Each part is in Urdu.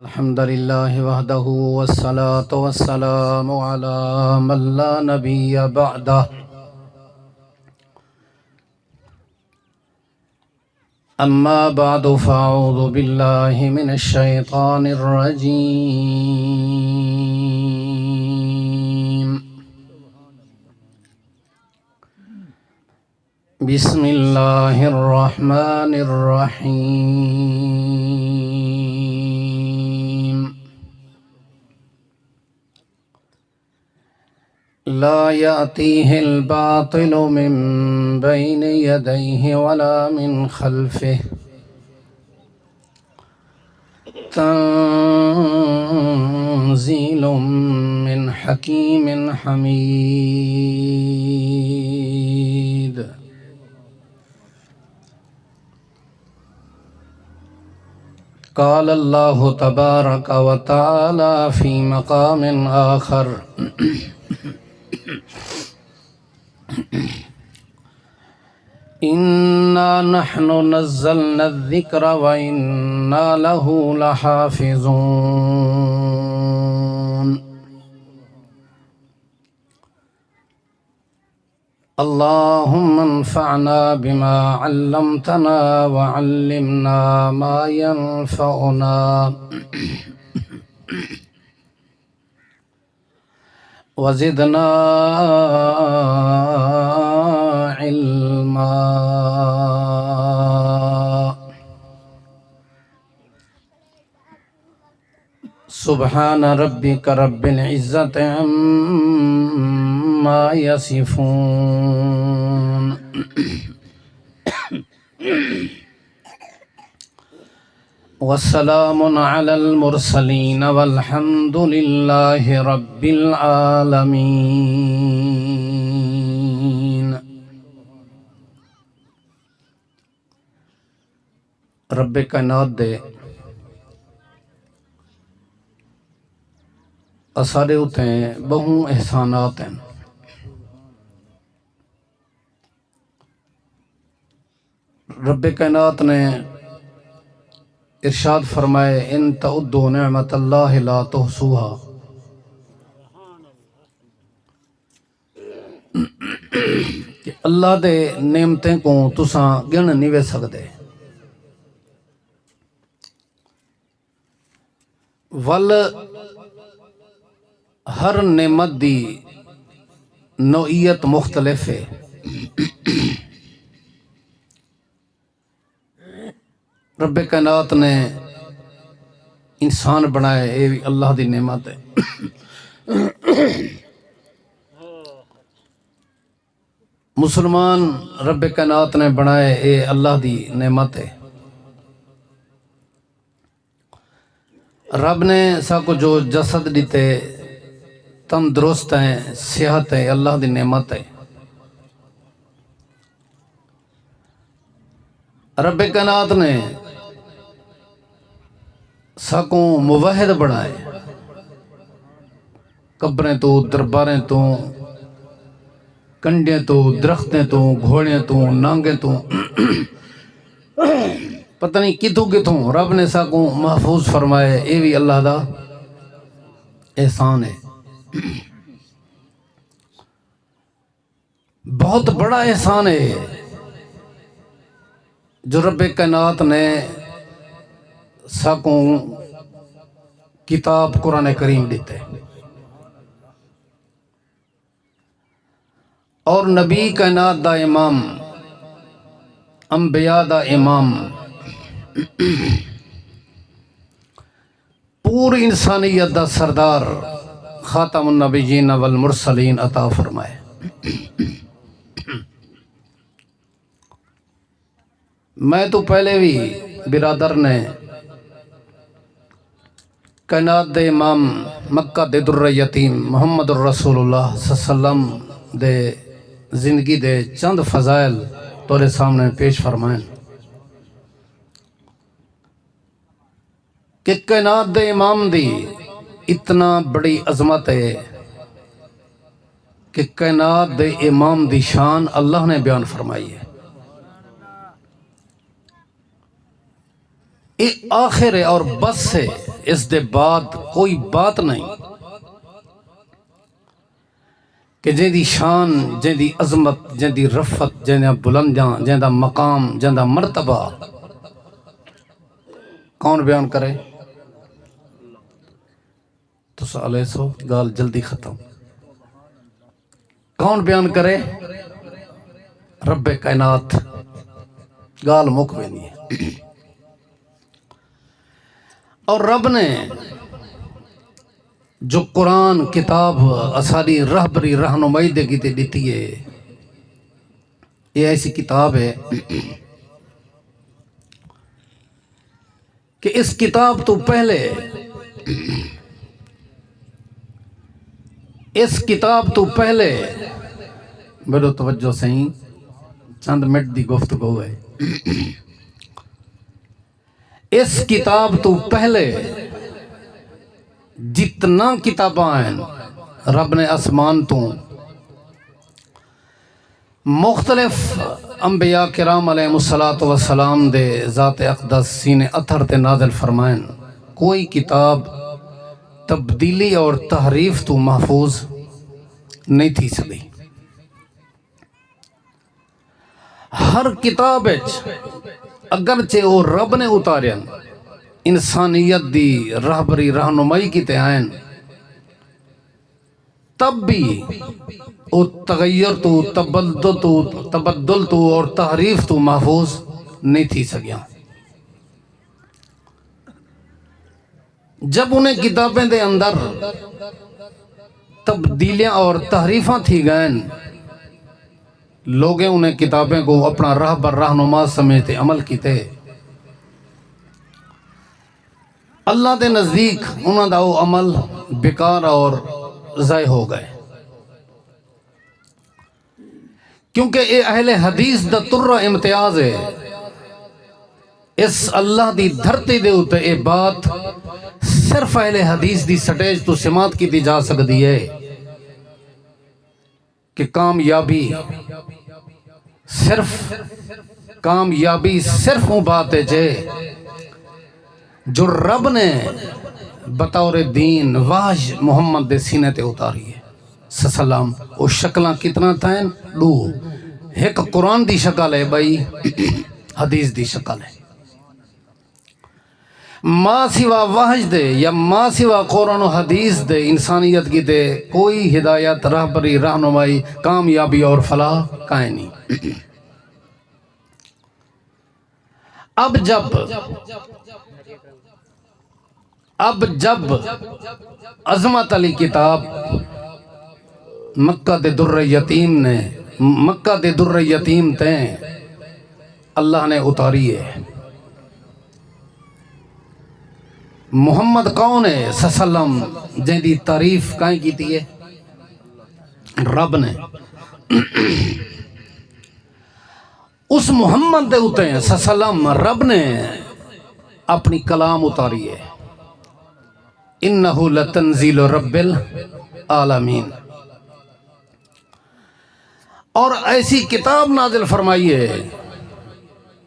الحمد لله وحده والصلاة والسلام على من لا نبي بعده أما بعد فأعوذ بالله من الشيطان الرجيم بسم الله الرحمن الرحيم لا يأتيه الباطل من بين يديه ولا من خلفه تنزيل من حكيم حميد قال الله تبارك وتعالى في مقام آخر إنا نحن نزلنا الذكر وإنا له لحافظون اللهم انفعنا بما علمتنا وعلمنا ما ينفعنا وزدنا علما سبحان ربك رب العزة عما يصفون والسلام على المرسلين والحمد لله رب العالمين رب کائنات دے اسارے ہوتے ہیں بہوں احسانات ہیں رب کائنات نے ارشاد فرمائے ان تعدوا نعمت اللہ لا تحصوها کہ اللہ دے نعمتیں کو تساں گن نہیں وے سکدے ول ہر نعمت دی نوعیت مختلف ہے رب کائنات نے انسان بنائے یہ بھی اللہ دی نعمت ہے مسلمان رب کائنات نے بنائے یہ اللہ دی نعمت ہے رب نے ساکو جو جسد دیتے تندرست ہیں صحت ہے اللہ دی نعمت ہے رب کائنات نے ساکوں موحد بنائے قبریں تو درباریں تو کنڈیں تو درختیں تو گھوڑیں تو نانگیں تو پتہ نہیں کتوں کتوں رب نے ساکوں محفوظ فرمائے یہ بھی اللہ دا احسان ہے بہت بڑا احسان ہے جو رب کائنات نے ساکوں کتاب قرآن کریم دیتے اور نبی کائنات دا امام انبیاء دا امام پوری انسانیت دا سردار خاتم النبیین والمرسلین عطا فرمائے میں تو پہلے بھی برادر نے کائنات دے امام مکہ دے در یتیم محمد الرسول اللہ صلی اللہ علیہ وسلم دے زندگی دے چند فضائل تورے سامنے پیش فرمائیں کہ کائنات دے امام دی اتنا بڑی عظمت ہے کہ کائنات دے امام دی شان اللہ نے بیان فرمائی ہے آخر ہے اور بس ہے اس دے بعد کوئی بات نہیں کہ جن دی شان، جن دی عظمت، جن دی رفت، جن دا بلندیاں، جن دا مقام، جن دا مرتبہ کون بیان کرے؟ تو سالے سو گال جلدی ختم، کون بیان کرے؟ رب کائنات، گال مک بھی نہیں ہے۔ اور رب نے جو قرآن کتاب اساری رہبری رہنمائی دے کی تے دیتی ہے، یہ ایسی کتاب ہے کہ اس کتاب تو پہلے، اس کتاب تو پہلے میرے توجہ سہیں چند منٹ دی گفتگو ہے، اس کتاب تو پہلے جتنا کتاباں ہیں رب نے آسمان تو مختلف انبیاء کرام علیہ السلام دے ذات اقدس سینے اتھر تے نازل فرمائن، کوئی کتاب تبدیلی اور تحریف تو محفوظ نہیں تھی سکتی۔ ہر کتاب اگرچہ وہ رب نے اتارین انسانیت دی رہبری رہنمائی کی تے آئین، تب بھی وہ تغیر تو تبدل تو اور تحریف تو محفوظ نہیں تھی سکیا۔ جب انہیں کتابیں دے اندر تبدیلیاں اور تحریفاں تھی گئیں، لوگیں انہیں کتابیں کو اپنا رہبر رہنما سمجھتے عمل کیتے، اللہ دے نزدیک انہوں دا وہ عمل بیکار اور ضائع ہو گئے، کیونکہ اے اہل حدیث دا ترہ امتیاز ہے۔ اس اللہ دی دھرتی دے ہوتے اے بات صرف اہل حدیث دی سٹیج تو سماعت کی دی جا سکتی ہے کہ کامیابی صرف وہ بات ہے جو رب نے بطور دین واج محمد دے سینے تے اتاری ہے سلام۔ وہ شکلاں کتنا تھائیں؟ دو، ایک قرآن دی شکل ہے بھائی، حدیث دی شکل ہے۔ ما سوا واحج دے یا ما سوا قرآن و حدیث دے انسانیت کی دے کوئی ہدایت، رہبری، رہنمائی، کامیابی اور فلاح کائیں نہیں۔ اب جب عظمت علی کتاب مکہ دے در یتیم تے اللہ نے اتاری ہے، محمد کون ہے سلم جن دی تعریف کائیں کیتی ہے؟ رب نے اس محمد دے اتے ہیں سلم، رب نے اپنی کلام اتاری ہے، انہو لتنزیل رب العالمین، اور ایسی کتاب نازل فرمائی ہے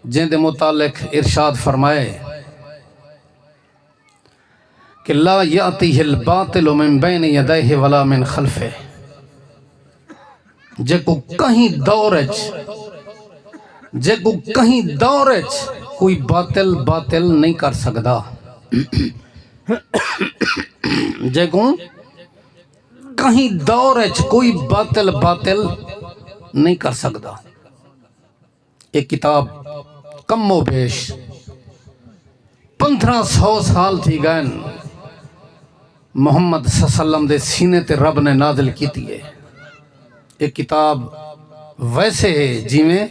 جن دے متعلق ارشاد فرمائے کہ لا یاتیہ الباطل من بین یدیہ ولا من خلفہ، جے کو کہیں دور کوئی باطل نہیں کر سکدا، جے کو کہیں دور کوئی باطل نہیں کر سکدا۔ ایک کتاب کم و بیش 1500 سال تھی گئے محمد صلی اللہ علیہ وسلم دے سینے تے رب نے نازل کیتی ہے۔ ایک کتاب ویسے ہے جی میں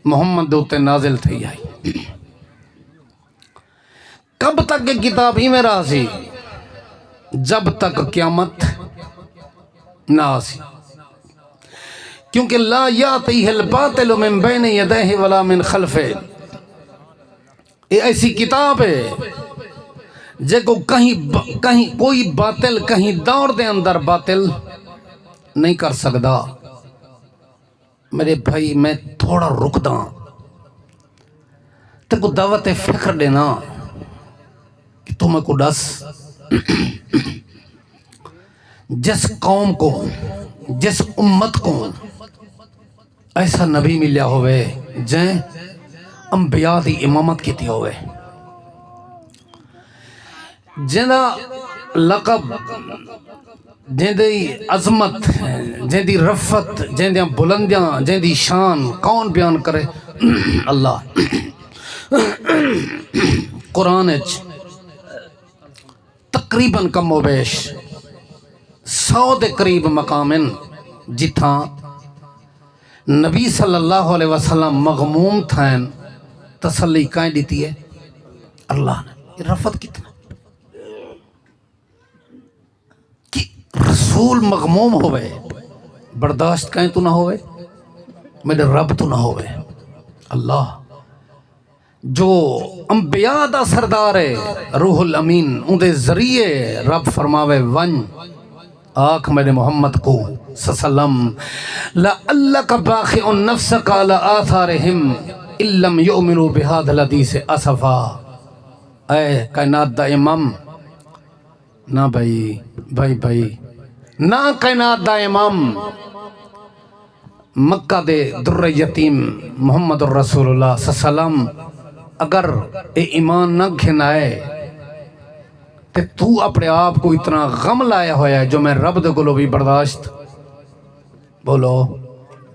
محمد دوتے نازل تھی آئی۔ کب تک یہ کتاب ہی میں راضی؟ جب تک قیامت نہ آسی، کیونکہ لا یاتیہ الباطل من بین یدیہ ولا من خلفہ، یہ ایسی کتاب ہے جے کو کہیں کوئی باطل کہیں دور دے اندر باطل نہیں کر سکدا۔ میرے بھائی میں تھوڑا رک داں تے کو دعوت فکر دینا، کہ تمہیں کو دس جس قوم کو جس امت کو ایسا نبی ملیا ہوئے جن انبیاء دی امامت کیتی ہوئے، جنہ لقب، جن دی عظمت، جن دی رفت، جن دی بلندیاں، جن دی شان کون بیان کرے؟ اللہ قرآن تقریباً کم و بیش 100 دے قریب مقامن جتھاں نبی صلی اللہ علیہ وسلم مغموم تھائن تسلی کائیں دیتی ہے اللہ نے۔ یہ رفت کتنا کہ رسول مغموم ہوئے، برداشت کائیں تو نہ ہوئے، میرے رب تو نہ ہوئے۔ اللہ جو انبیاء دا سردار ہے روح الامین، ان دے ذریعے رب فرماوے ون آنکھ میرے محمد کو صلی اللہ علیہ وسلم لَعَلَّكَ بَاخِعٌ نَفْسَكَ عَلَىٰ آثَارِهِمْ إِن لَّمْ يُؤْمِنُوا بِهَٰذَا الْحَدِيثِ أَسَفًا۔ اے کائنات دا امام، نہ بھائی نہ کائنات دا امام، مکہ دے در یتیم محمد الرسول اللہ صلی اللہ علیہ وسلم اگر اے ایمان نہ گھنائے تے تو اپنے آپ کو اتنا غم لایا ہویا ہے جو میں رب دے گلو بھی برداشت، بولو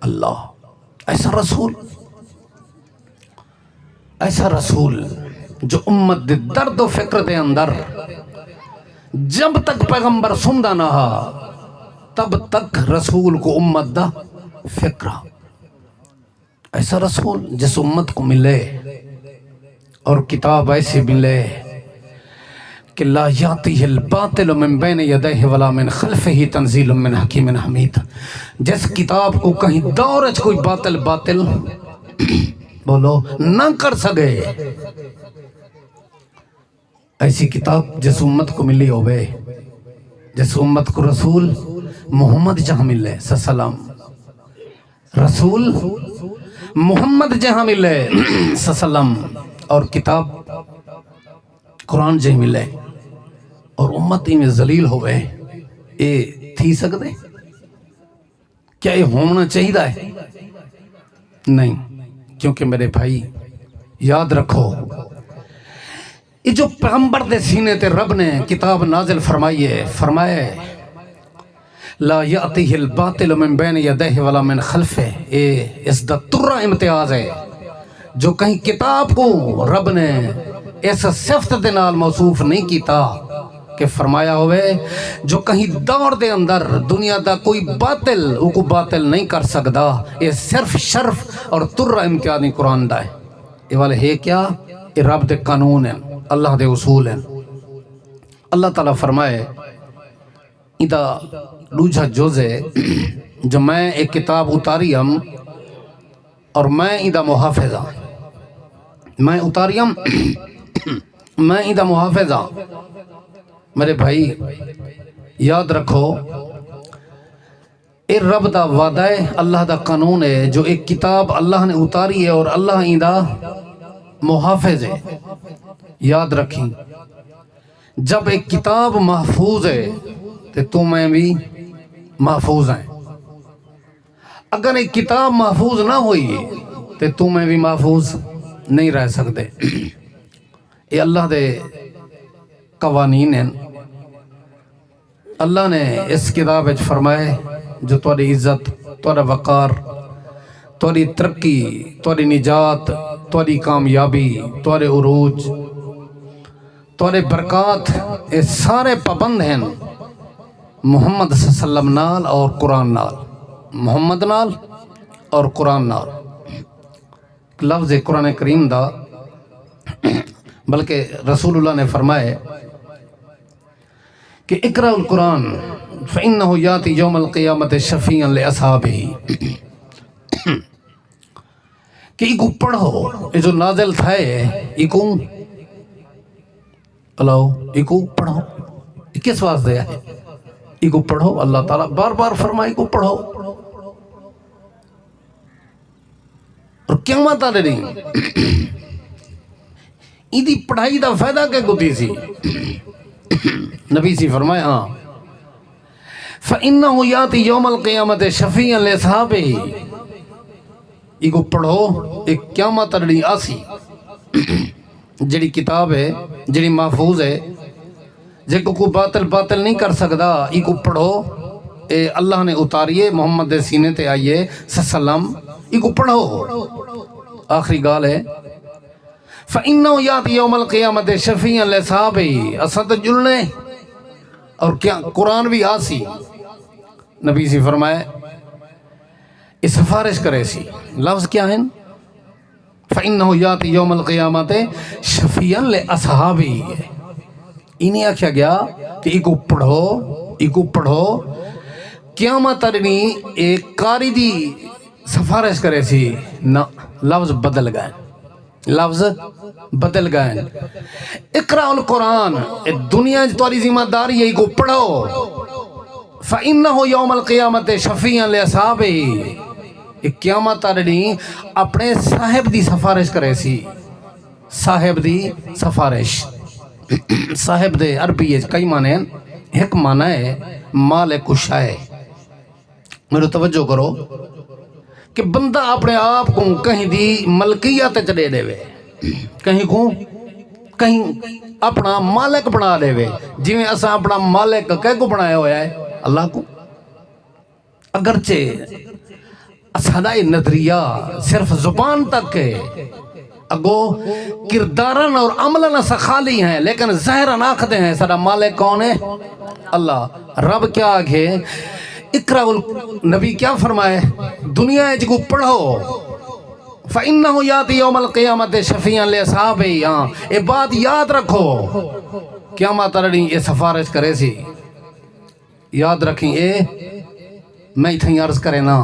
اللہ۔ ایسا رسول جو امت دے درد و فکر دے اندر جب تک پیغمبر سمدہ نہ ہا تب تک رسول کو امت دا فکرہ، ایسا رسول جس امت کو ملے اور کتاب ایسی ملے کہ لا یاتیہ الباطل من بین یدیہ ولا من خلفہ تنزیل من حکیم حمید، جس کتاب کو کہیں دورج کوئی باطل بولو نہ کر سکے، ایسی کتاب جس امت کو ملی ہوئے، جس امت کو رسول محمد جہاں ملے صلی اللہ علیہ وسلم، رسول محمد جہاں ملے صلی اللہ علیہ وسلم، اور کتاب قرآن جہاں ملے اور امتی میں ذلیل ہوئے، اے تھی سکتے؟ کیا یہ ہونا چاہیے ہے؟ نہیں، کیونکہ میرے بھائی یاد رکھو یہ جو پیغمبر دے سینے تے رب نے کتاب نازل فرمائے لا یاتیہ الباطل من بین یدیہ ولا من خلفہ، اے اس دا ترہ امتیاز ہے جو کہیں کتاب کو رب نے اس صفت دے نال موصوف نہیں کیتا کہ فرمایا ہوئے جو کہیں دور دے اندر دنیا دا کوئی باطل او کو باطل نہیں کر سکدا، یہ صرف شرف اور ترہ امتیازی قرآن دا ہے۔ یہ والے ہے کیا؟ یہ رب دے قانون ہیں، اللہ دے اصول ہیں۔ اللہ تعالیٰ فرمائے ادا دوجہ جز ہے جو میں ایک کتاب اتاری ہم اور میں ادا محافظ ہاں، میں اتاری ہم میں ادا محافظ ہاں۔ میرے بھائی یاد رکھو اے رب دا وعدہ ہے، اللہ دا قانون ہے، جو ایک کتاب اللہ نے اتاری ہے اور اللہ ادا محافظ ہے۔ یاد رکھیں جب ایک کتاب محفوظ ہے تو تمہیں بھی محفوظ ہیں، اگر ایک کتاب محفوظ نہ ہوئی تو تمہیں بھی محفوظ نہیں رہ سکتے۔ یہ اللہ دے قوانین ہیں۔ اللہ نے اس کتاب وچ فرمائے جو تہاڈی عزت، تہاڈا وقار، تہاڈی ترقی، تہاڈی نجات، تہاڈی کامیابی، تہاڈے عروج، تہاڈے برکات، یہ سارے پابند ہیں محمد صلی اللہ علیہ وسلم نال اور قرآن نال، محمد نال اور قرآن نال۔ لفظ قرآن کریم دا بلکہ رسول اللہ نے فرمائے کہ اقرأ القرآن فإنه یاتی یوم القیامت شفیعا لأصحابہ، کہ ایک پڑھو، یہ جو نازل تھا ایک پڑھو، کس واسطے ہے؟ ایک پڑھو، اللہ تعالیٰ بار بار فرمائے کو پڑھو، اور قیامت آ رہی ایدی پڑھائی دا فائدہ کہ گتی سی نبی سی فرمایا ہاں فَإِنَّهُ يَأْتِي يَوْمَ الْقِيَامَةِ شَفِيعًا لِأَصْحَابِهِ ایک پڑھو ایک قیامت اڑی آسی جڑی کتاب ہے جڑی محفوظ ہے جے کو باطل نہیں کر سکدا ایک پڑھو اے اللہ نے اتاریے محمد دے سینے تے آئیے سلام ایک پڑھو آخری گال ہے فَإِنَّهُ يَأْتِي يَوْمَ الْقِيَامَةِ شَفِيعًا لِأَصْحَابِهِ اساں تے جلنے اور کیا قرآن بھی آسی نبی سی فرمائے اس سفارش کرے سی لفظ کیا ہیں فَإِنَّهُ يَأْتِي يَوْمَ الْقِيَامَةِ شَفِيعًا لِأَصْحَابِهِ انہیں آکھیا گیا کہ ایکو پڑھو قیامت ارنی ایک کاری دی سفارش کرے سی نہ لفظ بدل گئے اقرأ القرآن دنیا تاری ذمہ داری ہے کو پڑھو فَإِنَّهُ يَوْمَ الْقِيَامَةِ شَفِيعًا لِأَصْحَابِهِ ایک قیامت آرڑی اپنے صاحب دی سفارش کرے سی صاحب دی سفارش صاحب دے عربی کئی معنی ہیں ایک معنی ہے مالک شائع میرے توجہ کرو کہ بندہ اپنے آپ کو کہیں دی ملکیت چڑے دے وے کہیں اپنا مالک بنا دے وے جی میں اسا اپنا مالک کہہ کو بنایا ہوا ہے اللہ کو اگرچہ اسادہ نظریہ صرف زبان تک ہے اگو کردارن اور عملن اسا خالی ہیں لیکن ظاہرن آخدے ہیں سارا مالک کون ہے اللہ رب کیا آگے اقرأ نبی کیا فرمائے دنیا ہے جگو پڑھو فَإِنَّهُ يَأْتِي يَوْمَ الْقِيَامَةِ شَفِيعًا لِأَصْحَابِهِ اے بات یاد رکھو قیامت اڑی یہ سفارش کرے سی یاد رکھیں اے میں اتھیں عرض کرے نا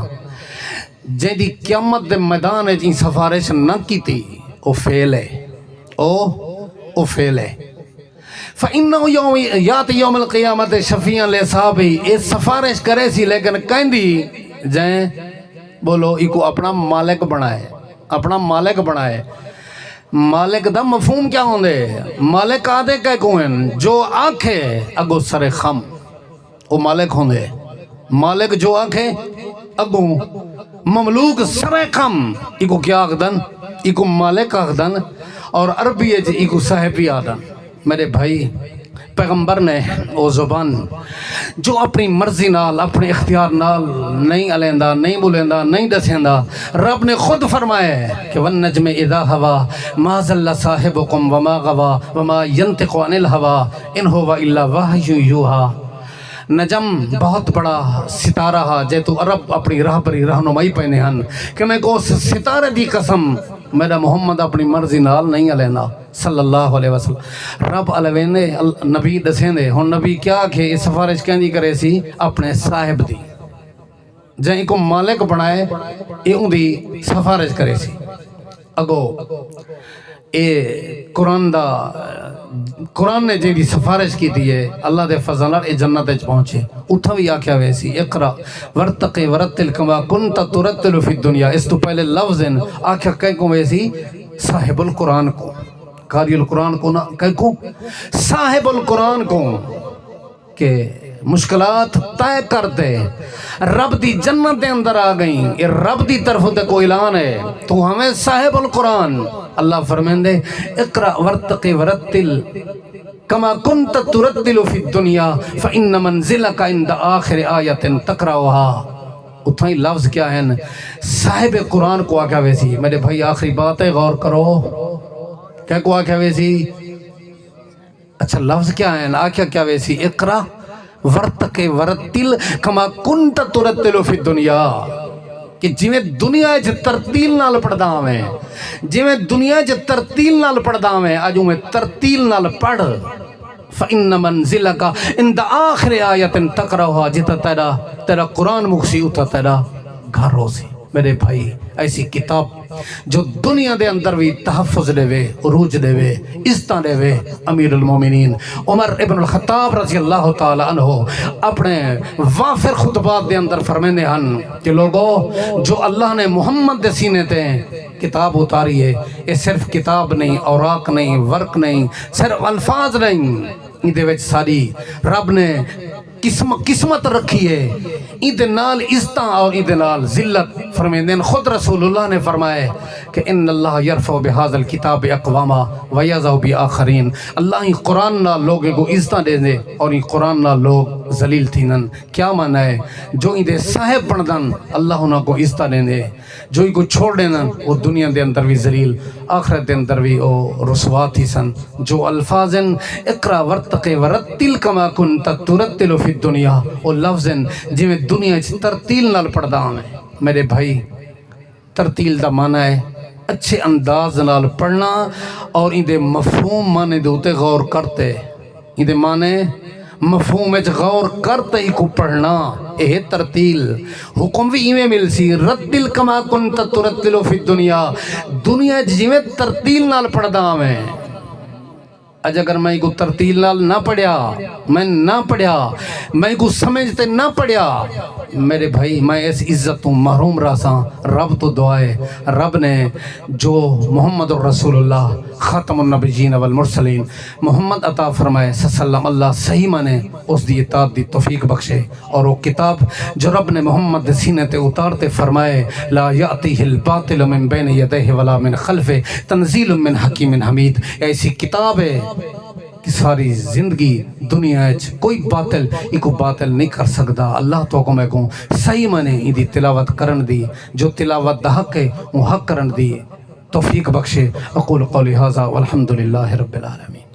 جے دی قیامت دے میدان ہے جی سفارش نہ کی تھی او فیل ہے فَإِنَّهُ يَأْتِي يَوْمَ الْقِيَامَةِ شَفِيعًا لِأَصْحَابِهِ اے سفارش کرے سی لیکن کہیں دی جائیں بولو ایکو اپنا مالک بنائے مالک دا مفہوم کیا ہوندے مالک آدھے کہہ کوئن جو آنکھے اگو سر خم وہ مالک ہوندے مالک جو آنکھے اگو مملوک سر خم ایکو کیا آخدن ایکو مالک آخدن اور عربی ایکو صاحبی آخدن میرے بھائی پیغمبر نے وہ زبان جو اپنی مرضی نال اپنے اختیار نال نہیں علیندہ نہیں بولیندہ نہیں دسیندہ رب نے خود فرمایا ہے کہ وَالنَّجْمِ اِذَا هَوَا مَا ضَلَّ صَاحِبُكُمْ وَمَا غَوَا وَمَا يَنْطِقُ عَنِ الْهَوَا إِنْ هُوَ إِلَّا وَحْيٌ يُوحَىٰ نجم بہت بڑا ستارہ ہے جے تو عرب اپنی راہبری رہنمائی پہنے ہن کہ میں کو ستارے دی قسم میرا محمد اپنی مرضی نال نہیں علینا صلی اللہ علیہ وسلم رب علیہ نبی دسیں دے ہن نبی کیا کہ اس سفارش کہندی کرے سی اپنے صاحب دی جائیں کو مالک بنائے اے دی سفارش کرے سی اگو اے قرآن نے جی سفارش کی دی ہے اللہ دے فضل اے جنت اچ پہنچے اتھا بھی آکھیا ویسی اقرا ورتقی ورتل کما کنت ترتل فی الدنیا اس تو پہلے لفظ آکھیا کہیں کو ویسی صاحب القرآن کو قاری القرآن کو نہ کہیں کو صاحب القرآن کو کہ مشکلات طے کر دے رب دی جنت دے اندر آ گئیں یہ رب دی طرف دے کو اعلان ہے تو ہمیں صاحب القرآن اللہ فرمیندے اقرأ ورتقی ورتل کما کنت ترتل فی الدنیا فإن منزلک عند آخر آیت تقرأها اتھائی لفظ کیا ہے صاحب قرآن کو آکھا ویسی میرے بھائی آخری بات ہے غور کرو کیا کو آکھا ویسی اچھا لفظ کیا ہے آکھا کیا ویسی اقرأ ورتقی ورتل کما کنت ترتل فی الدنیا کہ جویں دنیا چ ترتیل نال پڑھدا میں جویں دنیا چ ترتیل نال پڑھدا میں اج میں ترتیل نال پڑھ فإن منزلک عند آخر آیت تقرأها جتا تیرا قرآن مکسی اتا تیرا گھر روزی میرے بھائی ایسی کتاب جو دنیا دے اندر بھی تحفظ دے وے عروج دے وے عزتاں دے وے امیر المومنین عمر ابن الخطاب رضی اللہ تعالی عنہ اپنے وافر خطبات دے اندر فرمیندے ہن کہ لوگو جو اللہ نے محمد دے سینے تے کتاب اتاری ہے، یہ صرف کتاب نہیں، اوراق نہیں، ورق نہیں، صرف الفاظ نہیں، یہ وچ ساری رب نے قسمت رکھی ہے، ایدے نال عزت اور ایدے نال ذلت فرمیندے ہیں۔ خود رسول اللہ نے فرمایا کہ ان اللہ یرفع بہذا الکتاب اقواما ویضع بآخرین، اللہ ہی قرآن نال لوگوں کو عزت دے دے اور ہی قرآن نال لوگ ذلیل تھینن۔ کیا معنی ہے؟ جو ایدے صاحب بندن اللہ انہاں کو عزت دے دے، جو ہی کو چھوڑ دینن وہ دنیا دے اندر بھی ذلیل، آخرت دے اندر بھی وہ رسوا تھی سن۔ جو الفاظن اقرا ورتق ورتل کما کنت ترتل فی الدنیا، وہ لفظن جی میں دنیا ترتیل نال پڑھدا ہوں۔ میرے بھائی ترتیل دا معنی ہے اچھے انداز نال پڑھنا اور اندے مفہوم معنی دے اوتے غور کرتے، اندے معنی مفہوم وچ غور کرتے ہی کو پڑھنا، یہ ترتیل حکم بھی ایویں مل سی رتل کما کنت ترتل فی الدنیا، دنیا جی میں ترتیل نال پڑھدا میں۔ اج اگر میں کو ترتیل نال نہ پڑھیا، میں نہ پڑھیا، میں کو سمجھتے نہ پڑھیا، میرے بھائی میں اس عزت تو محروم رہا۔ رب تو دعائے رب نے جو محمد الرسول اللہ خاتم النبیین والمرسلین محمد عطا فرمائے صلی اللہ علیہ وسلم، اللہ صحیح مانے اس دی اطاعت دی توفیق بخشے، اور وہ کتاب جو رب نے محمد سینے تے اتارتے فرمائے لا یأتیہ الباطل من بین یدیہ ولا من خلفہ تنزیل من حکیم حمید، ایسی کتاب ہے کہ ساری زندگی دنیا اچ کوئی باطل ایک باطل نہیں کر سکتا۔ اللہ تو کو میں کہوں صحیح مانے دی تلاوت کرن دی، جو تلاوت دا حق ہے وہ حق کرن دی توفیق بخشے۔ اقول قولی ھذا والحمد للہ رب العالمین۔